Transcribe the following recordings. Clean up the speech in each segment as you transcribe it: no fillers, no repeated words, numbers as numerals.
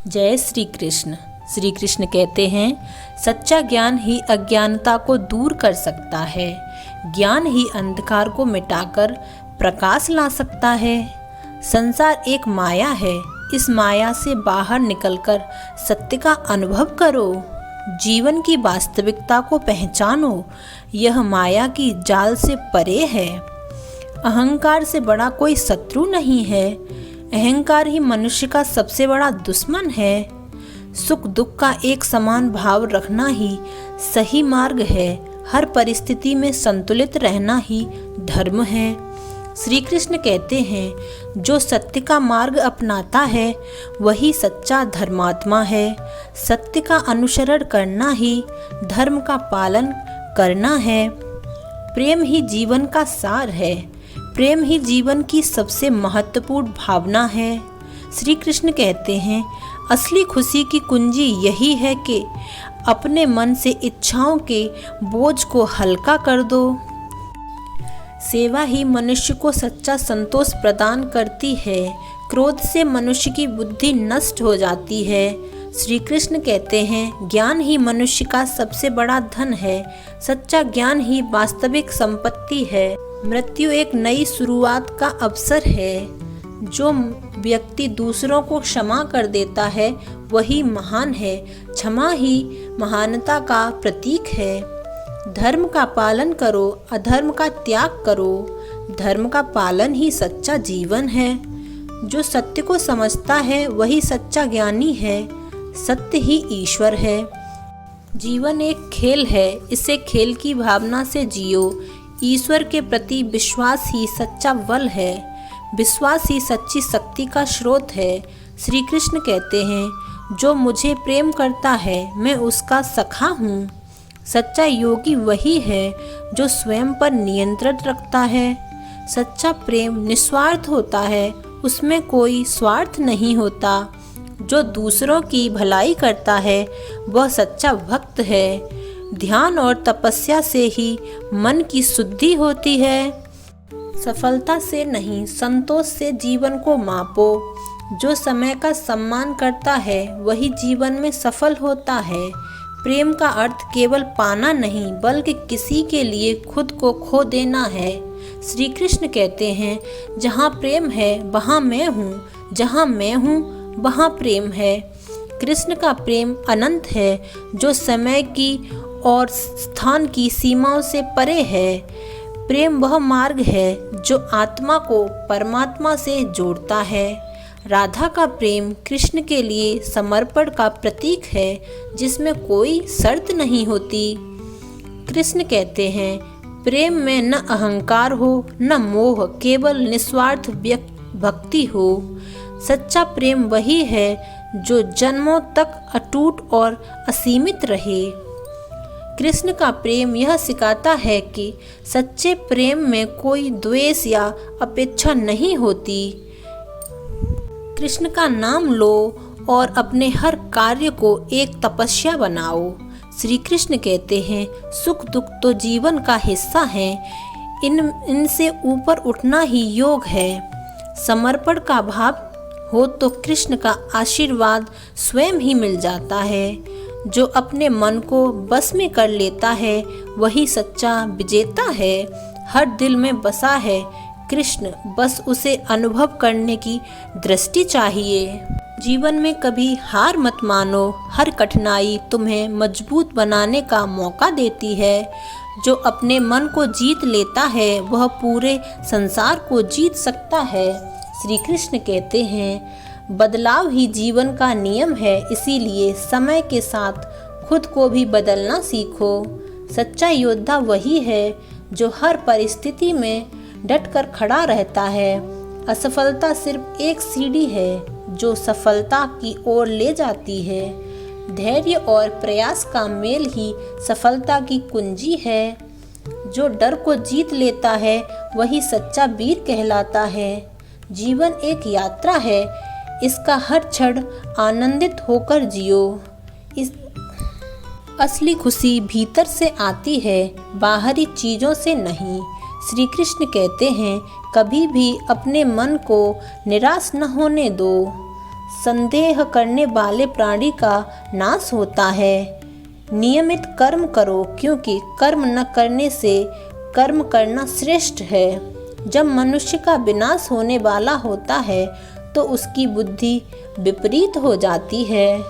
जय श्री कृष्ण। श्री कृष्ण कहते हैं, सच्चा ज्ञान ही अज्ञानता को दूर कर सकता है। ज्ञान ही अंधकार को मिटाकर प्रकाश ला सकता है। संसार एक माया है, इस माया से बाहर निकलकर सत्य का अनुभव करो। जीवन की वास्तविकता को पहचानो, यह माया की जाल से परे है। अहंकार से बड़ा कोई शत्रु नहीं है। अहंकार ही मनुष्य का सबसे बड़ा दुश्मन है। सुख दुख का एक समान भाव रखना ही सही मार्ग है। हर परिस्थिति में संतुलित रहना ही धर्म है। श्री कृष्ण कहते हैं, जो सत्य का मार्ग अपनाता है वही सच्चा धर्मात्मा है। सत्य का अनुसरण करना ही धर्म का पालन करना है। प्रेम ही जीवन का सार है। प्रेम ही जीवन की सबसे महत्वपूर्ण भावना है। श्री कृष्ण कहते हैं, असली खुशी की कुंजी यही है कि अपने मन से इच्छाओं के बोझ को हल्का कर दो। सेवा ही मनुष्य को सच्चा संतोष प्रदान करती है। क्रोध से मनुष्य की बुद्धि नष्ट हो जाती है। श्री कृष्ण कहते हैं, ज्ञान ही मनुष्य का सबसे बड़ा धन है। सच्चा ज्ञान ही वास्तविक संपत्ति है। मृत्यु एक नई शुरुआत का अवसर है। जो व्यक्ति दूसरों को क्षमा कर देता है वही महान है। क्षमा ही महानता का प्रतीक है। धर्म का पालन करो, अधर्म का त्याग करो। धर्म का पालन ही सच्चा जीवन है। जो सत्य को समझता है वही सच्चा ज्ञानी है। सत्य ही ईश्वर है। जीवन एक खेल है, इसे खेल की भावना से जियो। ईश्वर के प्रति विश्वास ही सच्चा बल है। विश्वास ही सच्ची शक्ति का स्रोत है। श्री कृष्ण कहते हैं, जो मुझे प्रेम करता है मैं उसका सखा हूँ। सच्चा योगी वही है जो स्वयं पर नियंत्रण रखता है। सच्चा प्रेम निस्वार्थ होता है, उसमें कोई स्वार्थ नहीं होता। जो दूसरों की भलाई करता है वह सच्चा भक्त है। ध्यान और तपस्या से ही मन की शुद्धि होती है। सफलता से नहीं, संतोष से जीवन को मापो। जो समय का सम्मान करता है वही जीवन में सफल होता है। प्रेम का अर्थ केवल पाना नहीं बल्कि किसी के लिए खुद को खो देना है। श्री कृष्ण कहते हैं, जहाँ प्रेम है वहाँ मैं हूँ, जहाँ मैं हूँ वहाँ प्रेम है। कृष्ण का प्रेम अनंत है, जो समय की और स्थान की सीमाओं से परे है। प्रेम वह मार्ग है जो आत्मा को परमात्मा से जोड़ता है। राधा का प्रेम कृष्ण के लिए समर्पण का प्रतीक है, जिसमें कोई शर्त नहीं होती। कृष्ण कहते हैं, प्रेम में न अहंकार हो न मोह, केवल निस्वार्थ भक्ति हो। सच्चा प्रेम वही है जो जन्मों तक अटूट और असीमित रहे। कृष्ण का प्रेम यह सिखाता है कि सच्चे प्रेम में कोई द्वेष या अपेक्षा नहीं होती। कृष्ण का नाम लो और अपने हर कार्य को एक तपस्या बनाओ। श्री कृष्ण कहते हैं, सुख दुख तो जीवन का हिस्सा है, इनसे ऊपर उठना ही योग है। समर्पण का भाव हो तो कृष्ण का आशीर्वाद स्वयं ही मिल जाता है। जो अपने मन को बस में कर लेता है वही सच्चा विजेता है। हर दिल में बसा है कृष्ण, बस उसे अनुभव करने की दृष्टि चाहिए। जीवन में कभी हार मत मानो, हर कठिनाई तुम्हें मजबूत बनाने का मौका देती है। जो अपने मन को जीत लेता है वह पूरे संसार को जीत सकता है। श्री कृष्ण कहते हैं, बदलाव ही जीवन का नियम है, इसीलिए समय के साथ खुद को भी बदलना सीखो। सच्चा योद्धा वही है जो हर परिस्थिति में डटकर खड़ा रहता है। असफलता सिर्फ एक सीढ़ी है जो सफलता की ओर ले जाती है। धैर्य और प्रयास का मेल ही सफलता की कुंजी है। जो डर को जीत लेता है वही सच्चा वीर कहलाता है। जीवन एक यात्रा है, इसका हर क्षण आनंदित होकर जियो। इस असली खुशी भीतर से आती है, बाहरी चीज़ों से नहीं। श्री कृष्ण कहते हैं, कभी भी अपने मन को निराश न होने दो। संदेह करने वाले प्राणी का नाश होता है। नियमित कर्म करो, क्योंकि कर्म न करने से कर्म करना श्रेष्ठ है। जब मनुष्य का विनाश होने वाला होता है तो उसकी बुद्धि विपरीत हो जाती है।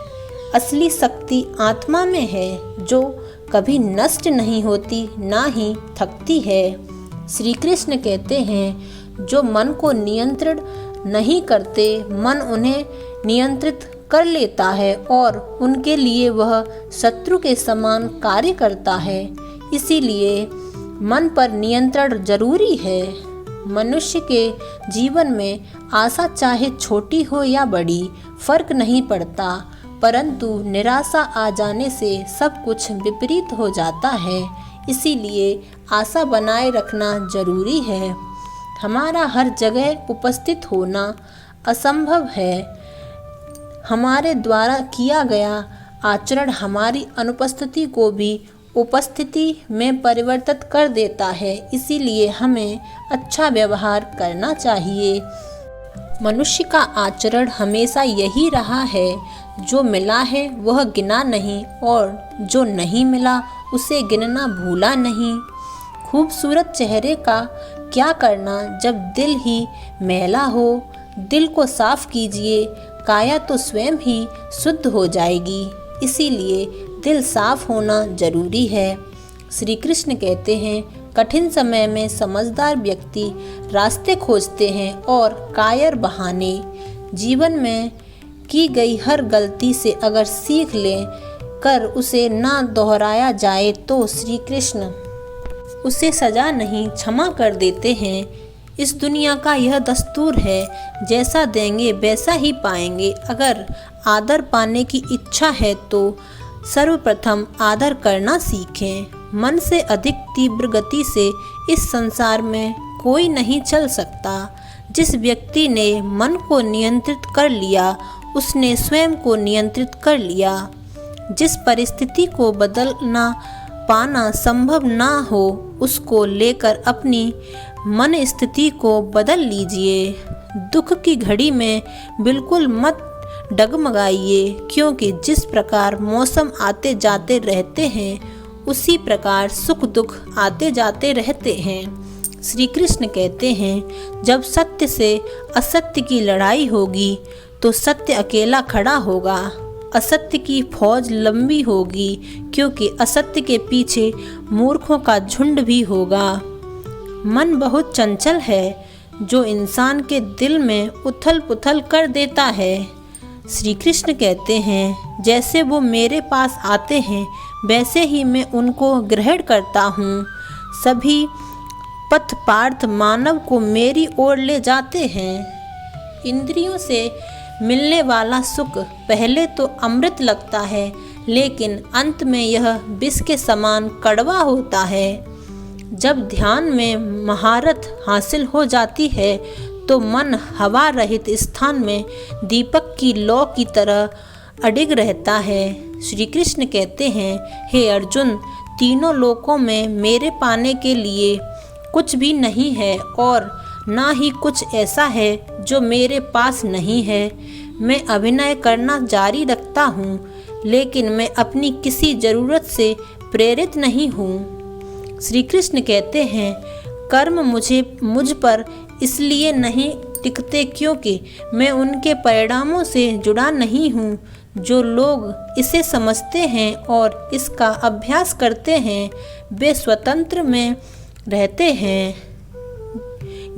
असली शक्ति आत्मा में है, जो कभी नष्ट नहीं होती, ना ही थकती है। श्री कृष्ण कहते हैं, जो मन को नियंत्रण नहीं करते, मन उन्हें नियंत्रित कर लेता है और उनके लिए वह शत्रु के समान कार्य करता है। इसीलिए मन पर नियंत्रण जरूरी है। मनुष्य के जीवन में आशा चाहे छोटी हो या बड़ी, फर्क नहीं पड़ता, परंतु निराशा आ जाने से सब कुछ विपरीत हो जाता है। इसीलिए आशा बनाए रखना जरूरी है। हमारा हर जगह उपस्थित होना असंभव है। हमारे द्वारा किया गया आचरण हमारी अनुपस्थिति को भी उपस्थिति में परिवर्तित कर देता है। इसीलिए हमें अच्छा व्यवहार करना चाहिए। मनुष्य का आचरण हमेशा यही रहा है, जो मिला है वह गिना नहीं और जो नहीं मिला उसे गिनना भूला नहीं। खूबसूरत चेहरे का क्या करना जब दिल ही मैला हो। दिल को साफ कीजिए, काया तो स्वयं ही शुद्ध हो जाएगी। इसीलिए दिल साफ होना जरूरी है। श्री कृष्ण कहते हैं, कठिन समय में समझदार व्यक्ति रास्ते खोजते हैं और कायर बहाने। जीवन में की गई हर गलती से अगर सीख लें कर उसे ना दोहराया जाए तो श्री कृष्ण उसे सजा नहीं क्षमा कर देते हैं। इस दुनिया का यह दस्तूर है, जैसा देंगे वैसा ही पाएंगे। अगर आदर पाने की इच्छा है तो सर्वप्रथम आदर करना सीखें। मन से अधिक तीव्र गति से इस संसार में कोई नहीं चल सकता। जिस व्यक्ति ने मन को नियंत्रित कर लिया, उसने स्वयं को नियंत्रित कर लिया। जिस परिस्थिति को बदलना पाना संभव ना हो, उसको लेकर अपनी मन स्थिति को बदल लीजिए। दुख की घड़ी में बिल्कुल मत डगमगाइए, क्योंकि जिस प्रकार मौसम आते जाते रहते हैं, उसी प्रकार सुख दुख आते जाते रहते हैं। श्री कृष्ण कहते हैं, जब सत्य से असत्य की लड़ाई होगी तो सत्य अकेला खड़ा होगा। असत्य की फौज लंबी होगी, क्योंकि असत्य के पीछे मूर्खों का झुंड भी होगा। मन बहुत चंचल है, जो इंसान के दिल में उथल पुथल कर देता है। श्री कृष्ण कहते हैं, जैसे वो मेरे पास आते हैं वैसे ही मैं उनको ग्रहण करता हूँ। सभी पथ पार्थ मानव को मेरी ओर ले जाते हैं। इंद्रियों से मिलने वाला सुख पहले तो अमृत लगता है, लेकिन अंत में यह विष के समान कड़वा होता है। जब ध्यान में महारत हासिल हो जाती है तो मन हवा रहित स्थान में दीपक की लौ की तरह अडिग रहता है। श्री कृष्ण कहते हैं, हे अर्जुन, तीनों लोकों में मेरे पाने के लिए कुछ भी नहीं है और ना ही कुछ ऐसा है जो मेरे पास नहीं है। मैं अभिनय करना जारी रखता हूँ, लेकिन मैं अपनी किसी ज़रूरत से प्रेरित नहीं हूँ। श्री कृष्ण कहते हैं, कर्म मुझ पर इसलिए नहीं टिकते क्योंकि मैं उनके परिणामों से जुड़ा नहीं हूँ। जो लोग इसे समझते हैं और इसका अभ्यास करते हैं, वे स्वतंत्र में रहते हैं।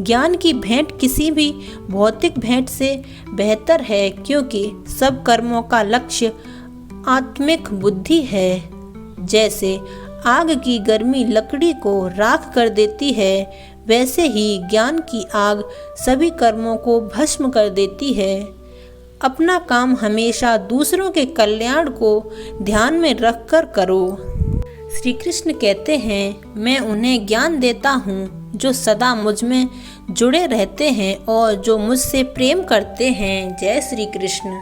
ज्ञान की भेंट किसी भी भौतिक भेंट से बेहतर है, क्योंकि सब कर्मों का लक्ष्य आत्मिक बुद्धि है। जैसे आग की गर्मी लकड़ी को राख कर देती है, वैसे ही ज्ञान की आग सभी कर्मों को भस्म कर देती है। अपना काम हमेशा दूसरों के कल्याण को ध्यान में रखकर करो। श्री कृष्ण कहते हैं, मैं उन्हें ज्ञान देता हूँ जो सदा मुझ में जुड़े रहते हैं और जो मुझसे प्रेम करते हैं। जय श्री कृष्ण।